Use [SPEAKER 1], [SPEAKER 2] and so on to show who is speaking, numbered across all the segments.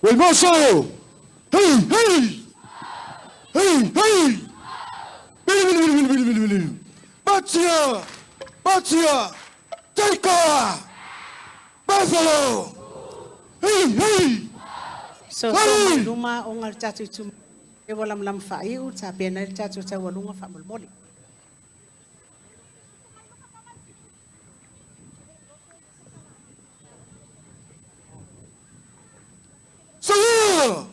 [SPEAKER 1] Vaimoso! Hey, hey! Hey, hey! Bili! Batia! Taika! Buffalo! Hey, hey!
[SPEAKER 2] So luma ongal chatu tu e walam lam fai u ta pena chatu ta walunga fa molmoli.
[SPEAKER 1] Samoa!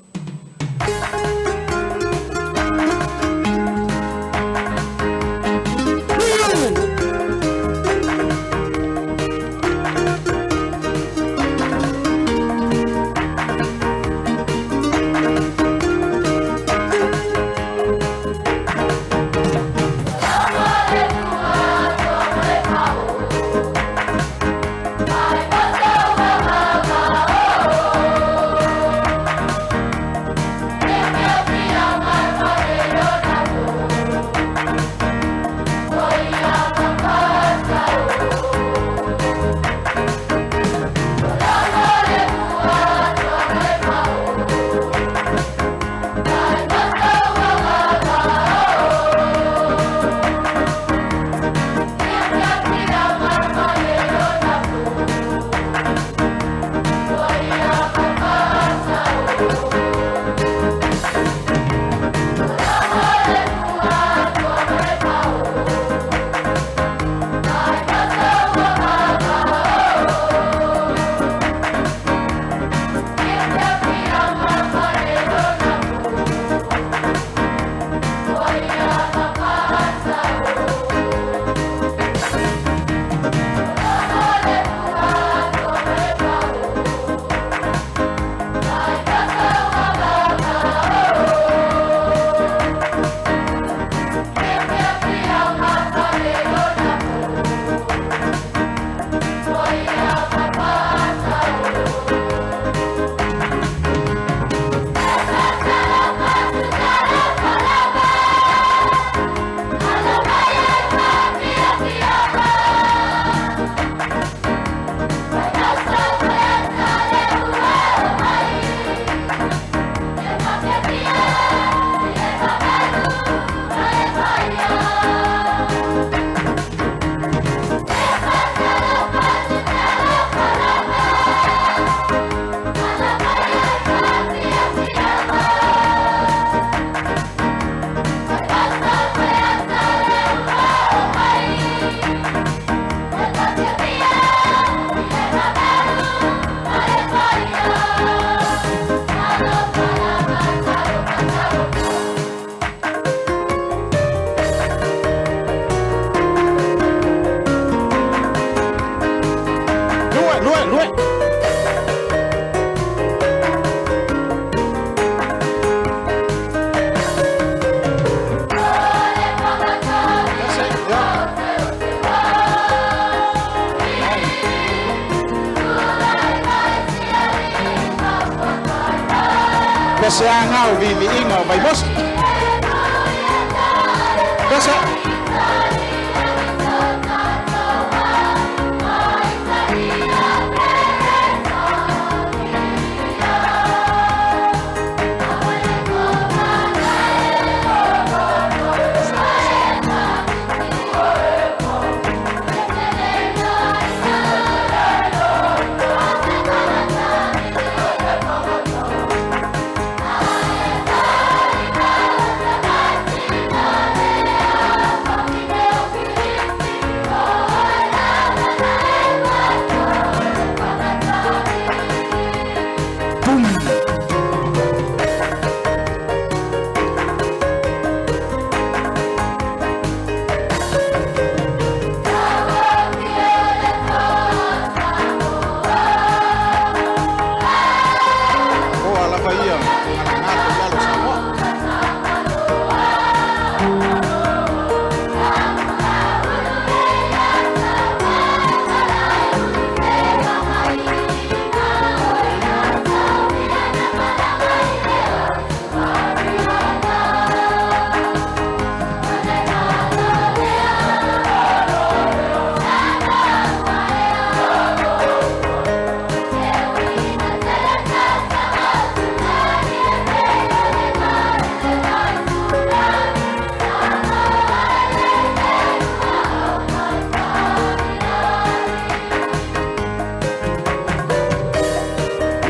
[SPEAKER 3] Kasi angau vivi ingo Vaimoso. Kasi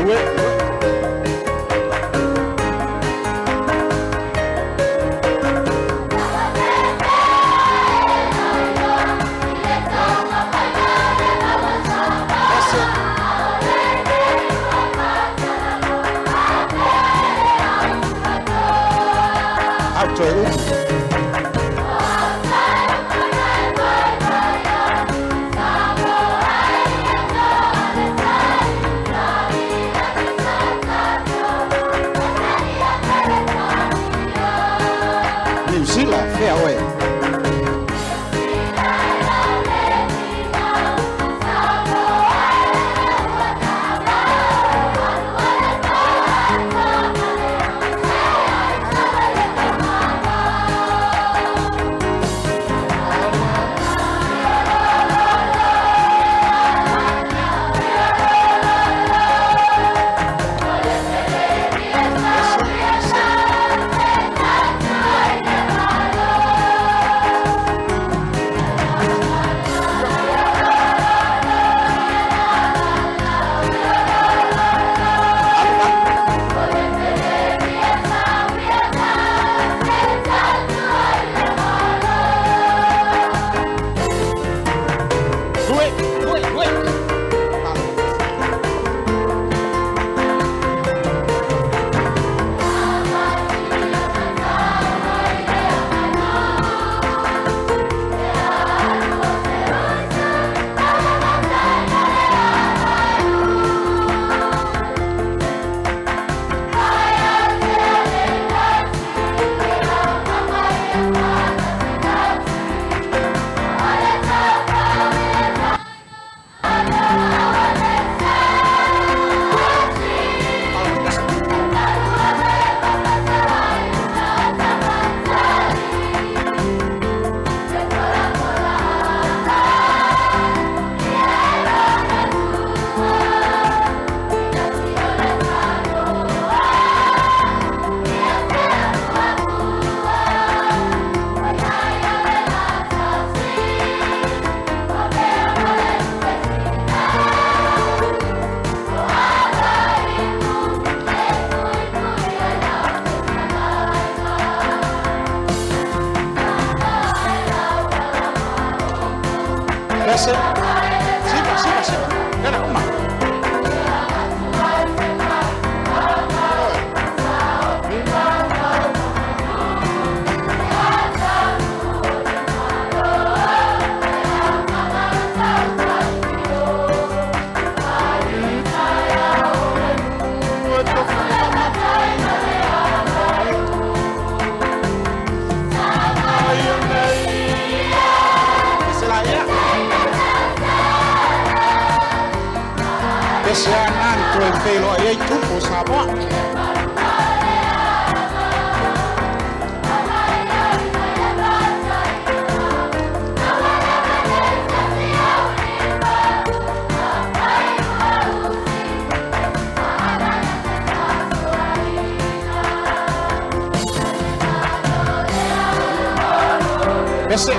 [SPEAKER 3] New Zealand, fairway. That's it. Sipa. Kena uma. Siya nang tuwing pelo ay tupo Samoa. Bese.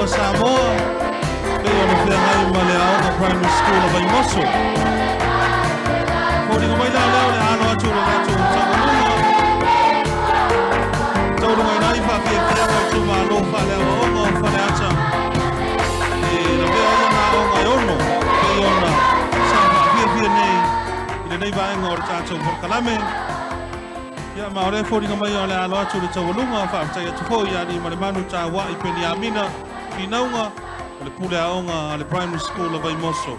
[SPEAKER 4] Samoa, Samoa, leo na whiangai malea o primary school of Vaimoso. Kōri ka maila leo le ano atu le atu taurunga. Taurunga inai whawhia whianga tu mālo whale awa onga o whale ata. E na mea iana onga e ono, e iona sa whawhia nei, i le nei vaenga o le tātou porkalame. Ia maore kōri ka maila le ano atu le taurunga, whawhia atu fo ia ni malemanu tā wa i peni amina. Finaunga, o le pule aonga, le primary school of Vaimoso.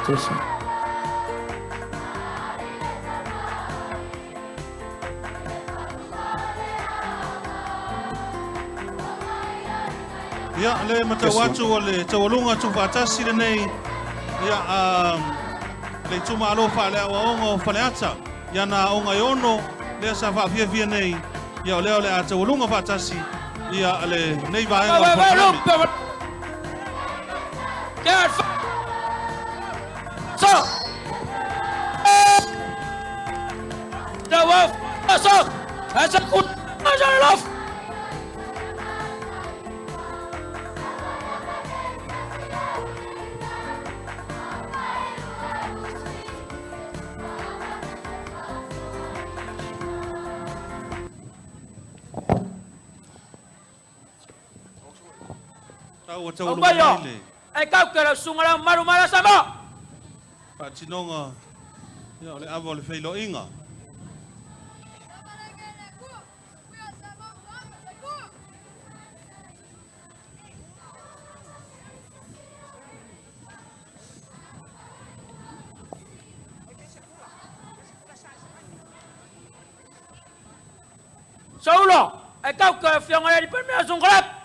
[SPEAKER 5] tusa.
[SPEAKER 4] Ia le matawatu o le tawalunga tuwhatasi le nei. Ia le tuma alofa le awa ongo whaleata. Ia na onga iono le sa whapia via nei. Ia o leo le a tawalunga whatasi. Ia le nei vaenga o whakanami.
[SPEAKER 6] So! The wolf! So! That's a good love!
[SPEAKER 4] Tau o
[SPEAKER 6] Oh,
[SPEAKER 4] tawalunga
[SPEAKER 6] bayo!
[SPEAKER 4] nei le.
[SPEAKER 6] Ay, kau kera sungalang marumara sama!
[SPEAKER 4] Patinonga. Ia o le awa o le whailo inga.
[SPEAKER 6] Saulo! Ay, kau kera fiangalang di permia sungkalap!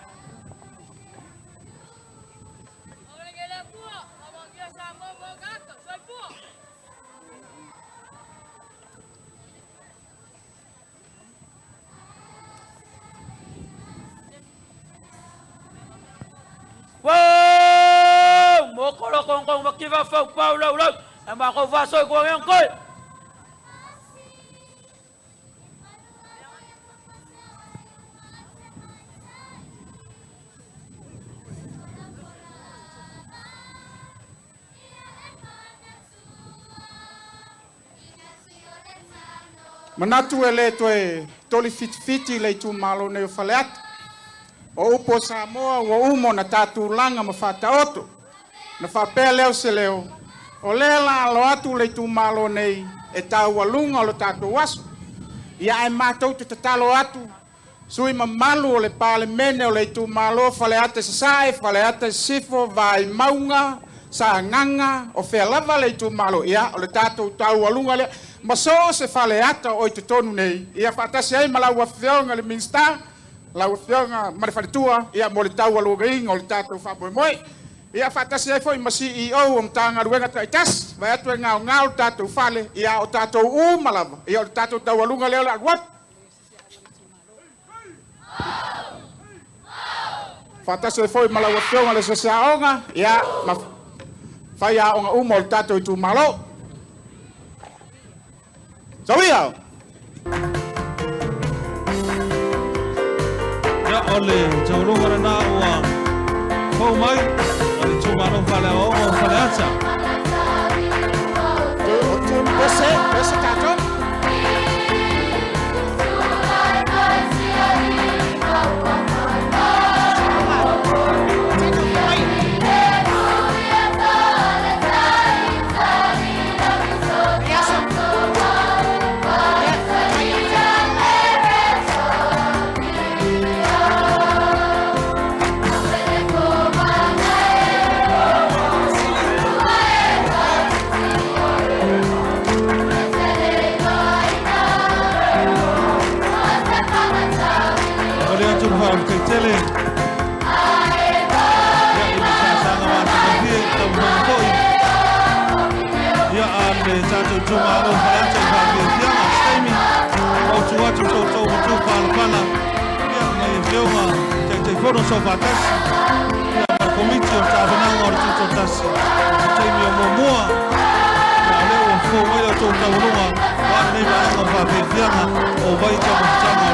[SPEAKER 6] Wow! Mokolo kong makiva fau pau lau lau. Ang bako vasoy ko ang koy.
[SPEAKER 3] Manatu e le toe toli fiti le tu malo ne faleat. O upo Samoa o umo na tatu langa ma whataoto. Na whapea leo se leo. O lela alo atu le tu malo nei e tau alunga o le tatu waso. Ia e mātou te tatalo atu. Sui mamalu o le pale mene o le tu malo faleate sasae, faleate sifo, vai maunga, sa nganga, o whea lava le tu malo. Ia o le tatu tau alunga le. Maso se faleata o i te tonu nei. Ia whatasi ai malau a whionga le minsta. Lau whionga marewharetua. Ia mo le tau aluga inga o le tatu whapoe moe. Ia whatasi ai foi ma CEO o mtanga ruenga taitas. Vai atu e ngao tatu whale. Ia o tatu malava. Ia o tatu tau alunga leo la guap. Whatasi ai foi malau a whionga le sasaonga. Ia ma whai a onga umo o le tatu i tu malo. Zawia.
[SPEAKER 4] Ia ole tawalunga na na ua fau mai. Ale tumalo whale o ongo whaleata.
[SPEAKER 3] O tu pese tato.
[SPEAKER 4] Ole atu whao kei tele. Ia i sasanga wa tawahie tau mongkoi. Ia ale tatu tumalo whaleata i whawhia whianga steimi. O tu atu tau matu whalapana. Ia ngai whionga te whono so whatasi. Ia ma komiti o tāwhananga o le tuto tasi. Steimi o mua. Ia leo o whau mai o tau taurunga. Wa nei maenga whawhia whianga o vai tau mtanga